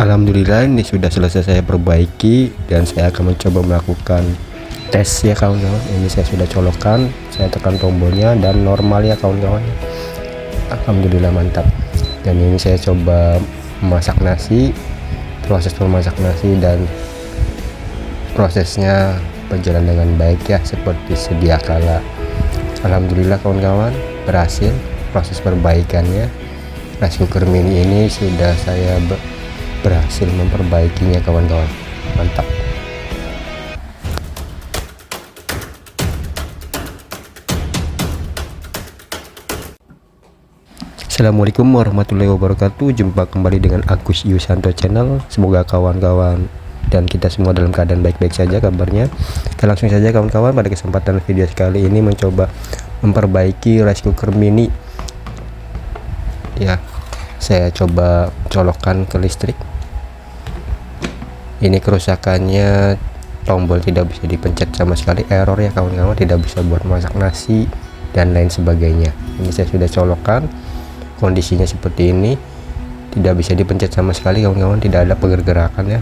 Alhamdulillah ini sudah selesai saya perbaiki dan saya akan mencoba melakukan tes ya kawan-kawan. Ini saya sudah colokkan, saya tekan tombolnya dan normal ya kawan-kawan. Alhamdulillah mantap. Dan ini saya coba memasak nasi, proses memasak nasi dan prosesnya berjalan dengan baik ya seperti sedia kala. Alhamdulillah kawan-kawan berhasil proses perbaikannya. Rice cooker mini ini sudah saya berhasil memperbaikinya kawan-kawan, mantap. Assalamualaikum warahmatullahi wabarakatuh. Jumpa kembali dengan Agus Yusanto Channel. Semoga kawan-kawan dan kita semua dalam keadaan baik-baik saja kabarnya. Kita langsung saja kawan-kawan, pada kesempatan video kali ini mencoba memperbaiki rice cooker mini ya. Saya coba colokkan ke listrik. Ini kerusakannya, tombol tidak bisa dipencet sama sekali, error ya kawan-kawan, tidak bisa buat masak nasi dan lain sebagainya. Ini saya sudah colokkan, kondisinya seperti ini, tidak bisa dipencet sama sekali kawan-kawan, tidak ada pergerakan ya,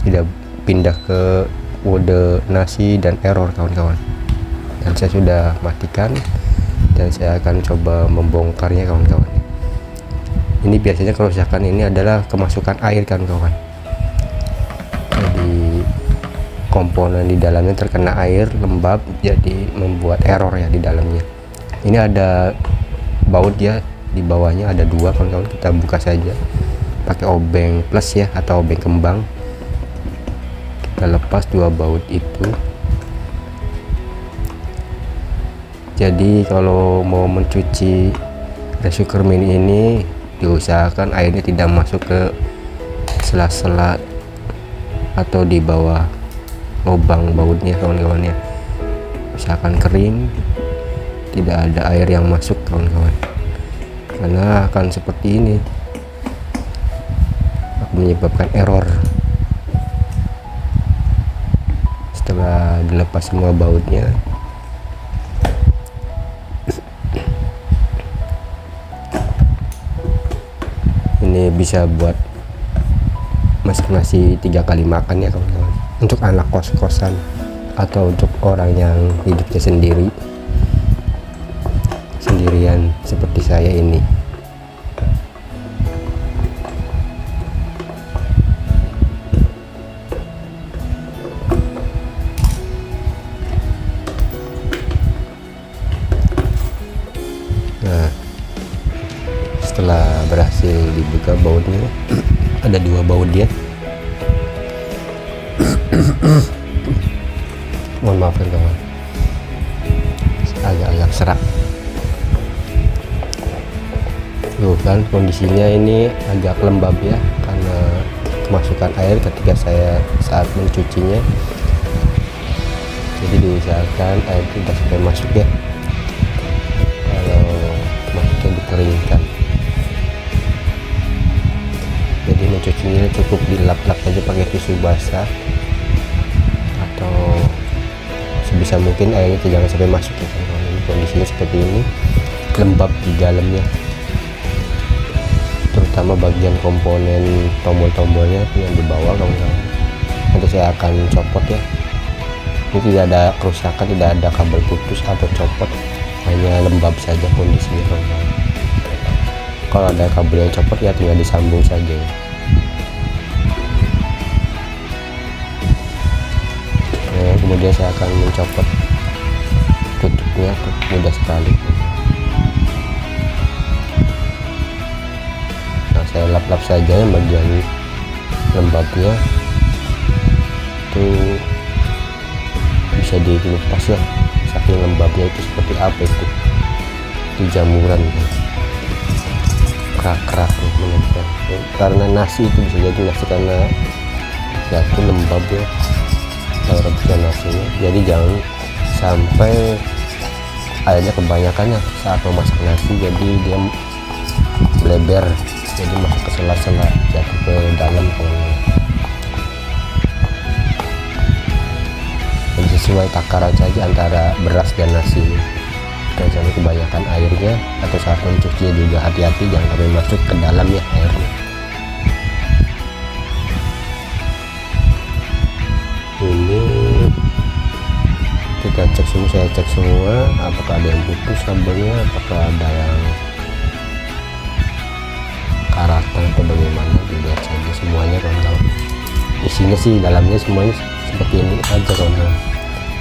tidak pindah ke mode nasi dan error kawan-kawan. Dan saya sudah matikan dan saya akan coba membongkarnya kawan-kawan. Ini biasanya kerusakan ini adalah kemasukan air kawan-kawan. Jadi komponen di dalamnya terkena air lembab, jadi membuat error ya di dalamnya. Ini ada baut ya, di bawahnya ada dua kawan-kawan, kita buka saja pakai obeng plus ya atau obeng kembang. Kita lepas dua baut itu. Jadi kalau mau mencuci rice cooker mini ini diusahakan airnya tidak masuk ke sela-sela atau di bawah lubang bautnya kawan-kawan ya. Usahakan kering, tidak ada air yang masuk kawan-kawan, karena akan seperti ini menyebabkan error. Setelah dilepas semua bautnya, ini bisa buat masak nasi 3 kali makan ya kawan-kawan, untuk anak kos-kosan atau untuk orang yang hidupnya sendirian seperti saya ini. Nah, setelah berhasil dibuka bautnya, ada dua baut dia. Mohon maaf ya kawan, agak-agak serak tuh kan, kondisinya ini agak lembab ya karena kemasukan air ketika saya saat mencucinya. Jadi diusahakan air tidak sampai masuk ya, kalau masuknya dikeringkan. Jadi mencucinya cukup dilap-lap aja pakai tisu basah, atau sebisa mungkin airnya jangan sampai masuk ya kawan-kawan. Ini kondisinya seperti ini, lembab di dalamnya, terutama bagian komponen tombol-tombolnya yang di bawah kawan-kawan. Nanti saya akan copot ya. Ini tidak ada kerusakan, tidak ada kabel putus atau copot, hanya lembab saja kondisinya kawan-kawan. Kalau ada kabel yang copot ya tinggal disambung saja ya. Nah, kemudian saya akan mencopot tutupnya, mudah sekali. Nah, saya lap-lap saja yang bagian lembabnya itu bisa dilepas ya, saking lembabnya itu. Seperti apa itu jamuran kerak-kerak menempel, karena nasi itu bisa jadi nasi, karena ya itu lembab ya rebusan nasinya. Jadi jangan sampai airnya kebanyakan ya saat memasak nasi, jadi dia melebar, jadi masuk ke sela-sela, jatuh ke dalam kawan-kawan. Jadi sesuai takaran saja antara beras dan nasi, jangan sampai kebanyakan airnya, atau saat mencuci juga hati-hati jangan sampai masuk ke dalam ya airnya. langsung saya cek semua apakah ada yang putus kabelnya, apakah ada yang karatan atau bagaimana. Dilihat saja semuanya kawan-kawan. Isinya sih dalamnya semuanya seperti ini aja kawan-kawan.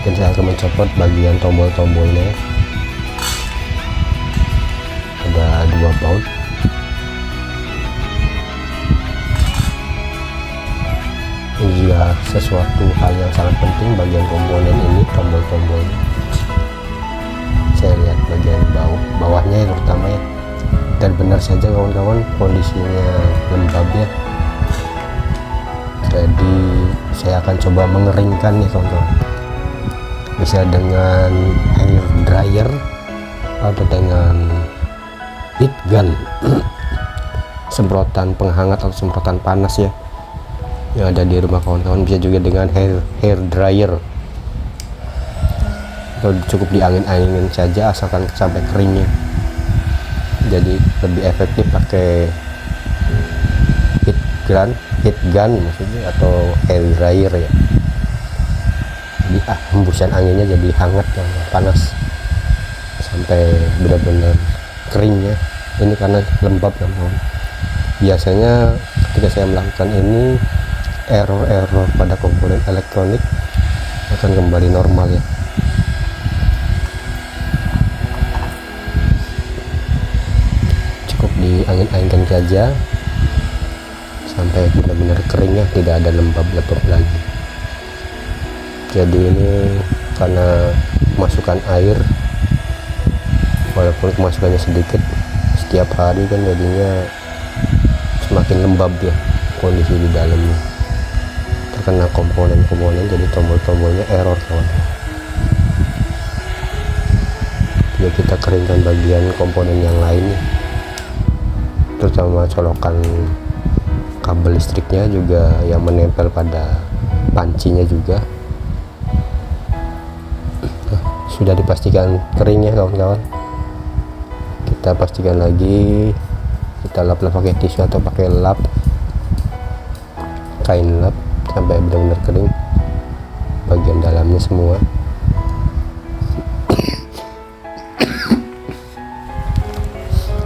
Dan saya akan mencopot bagian tombol-tombolnya. Ada 2 baut. Ini juga sesuatu hal yang sangat penting, bagian komponen ini, tombol-tombolnya. Saya lihat bagian bawahnya yang terutama ya. Dan benar saja kawan-kawan, kondisinya lembab ya. Jadi saya akan coba mengeringkan nih kawan-kawan. Bisa dengan air dryer atau dengan heat gun semprotan penghangat atau semprotan panas ya yang ada di rumah kawan-kawan. Bisa juga dengan hair dryer atau cukup diangin-angin saja asalkan sampai keringnya. Jadi lebih efektif pakai heat gun maksudnya, atau hair dryer ya. Jadi hembusan anginnya jadi hangat ya, panas sampai benar-benar kering ya. Ini karena lembab ya kawan. Biasanya ketika saya melakukan ini, error pada komponen elektronik akan kembali normal ya. Cukup diangin-anginkan saja sampai benar-benar kering ya, tidak ada lembab-lembab lagi. Jadi ini karena kemasukan air, walaupun kemasukannya sedikit setiap hari kan jadinya semakin lembab ya kondisi di dalamnya, terkena komponen-komponen, jadi tombol-tombolnya error kawan. Ya kita keringkan bagian komponen yang lain, terutama colokan kabel listriknya juga yang menempel pada pancinya juga. Sudah dipastikan kering ya kawan-kawan. Kita pastikan lagi, kita lap-lap pakai tisu atau pakai lap, kain lap sampai benar-benar kering bagian dalamnya semua.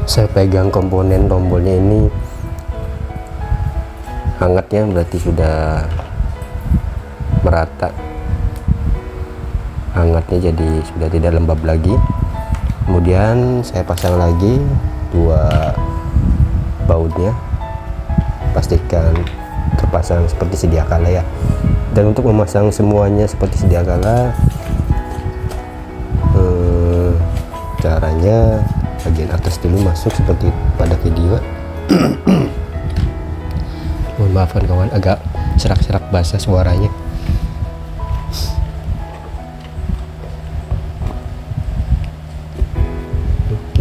Saya pegang komponen tombolnya ini hangatnya, berarti sudah merata hangatnya, jadi sudah tidak lembab lagi. Kemudian saya pasang lagi 2 bautnya, pastikan terpasang seperti sedia kala ya. Dan untuk memasang semuanya seperti sedia kala, caranya bagian atas dulu masuk seperti pada video. Mohon maafkan kawan, agak serak-serak basah suaranya.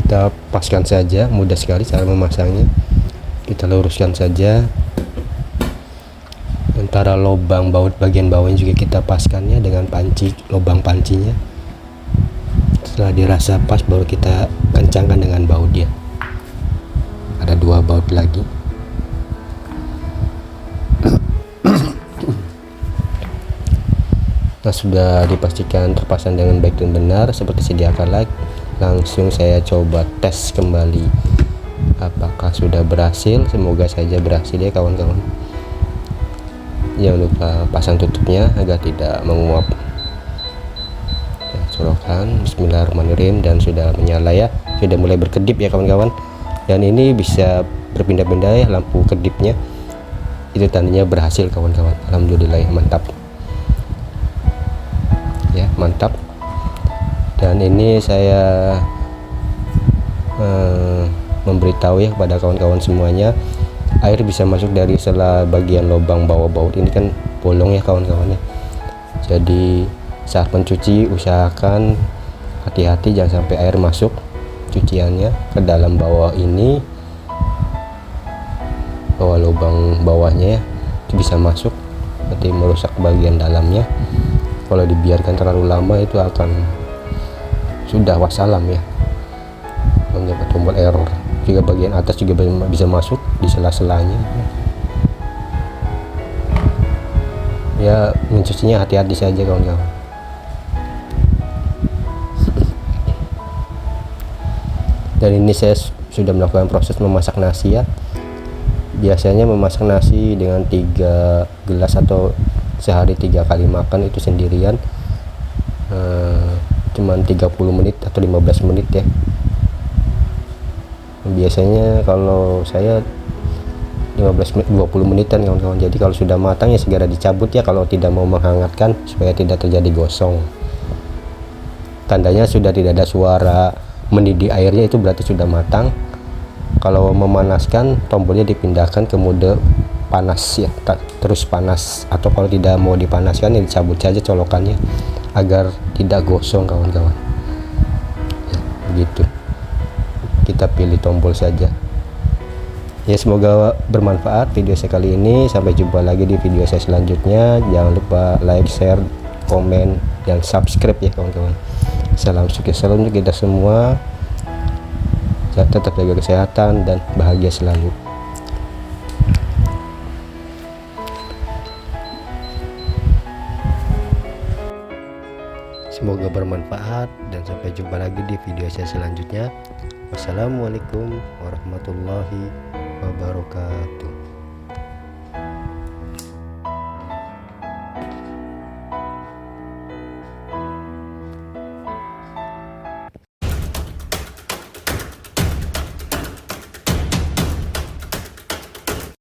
Kita paskan saja, mudah sekali cara memasangnya. Kita luruskan saja antara lubang baut bagian bawahnya, juga kita paskannya dengan panci, lubang pancinya. Setelah dirasa pas baru kita kencangkan dengan baut dia. Ada 2 baut lagi. Nah, sudah dipastikan terpasang dengan baik dan benar seperti sedia kala, langsung saya coba tes kembali apakah sudah berhasil. Semoga saja berhasil ya kawan-kawan. Jangan lupa pasang tutupnya agar tidak menguap. Colokan, bismillahirrahmanirrahim, dan sudah menyala ya, sudah mulai berkedip ya kawan-kawan. Dan ini bisa berpindah-pindah ya lampu kedipnya, itu tandanya berhasil kawan-kawan. Alhamdulillah ya, mantap ya, mantap. Dan ini saya memberitahu ya kepada kawan-kawan semuanya, air bisa masuk dari sela bagian lubang bawah baut ini, kan bolong ya kawan-kawan ya. Jadi saat mencuci usahakan hati-hati, jangan sampai air masuk cuciannya ke dalam bawah ini, bawah lubang bawahnya ya, itu bisa masuk, nanti merusak bagian dalamnya. Kalau dibiarkan terlalu lama itu akan sudah wassalam ya, menyebabkan tombol error. Juga bagian atas juga bisa masuk di sela-selanya ya. Mencucinya hati-hati saja kawan-kawan. Dan ini saya sudah melakukan proses memasak nasi ya. Biasanya memasak nasi dengan 3 gelas atau sehari 3 kali makan itu sendirian cuman 30 menit atau 15 menit ya. Biasanya kalau saya 15 menit 20 menitan kawan-kawan. Jadi kalau sudah matang ya segera dicabut ya, kalau tidak mau menghangatkan supaya tidak terjadi gosong. Tandanya sudah tidak ada suara mendidih airnya, itu berarti sudah matang. Kalau memanaskan, tombolnya dipindahkan ke mode panas ya, terus panas, atau kalau tidak mau dipanaskan ya dicabut saja colokannya agar tidak gosong kawan-kawan ya, begitu. Kita pilih tombol saja ya. Semoga bermanfaat video saya kali ini. Sampai jumpa lagi di video saya selanjutnya. Jangan lupa like, share, komen, dan subscribe ya kawan-kawan. Salam sukses selalu untuk kita semua. Tetap jaga kesehatan dan bahagia selalu. Semoga bermanfaat dan sampai jumpa lagi di video saya selanjutnya. Wassalamualaikum warahmatullahi wabarakatuh.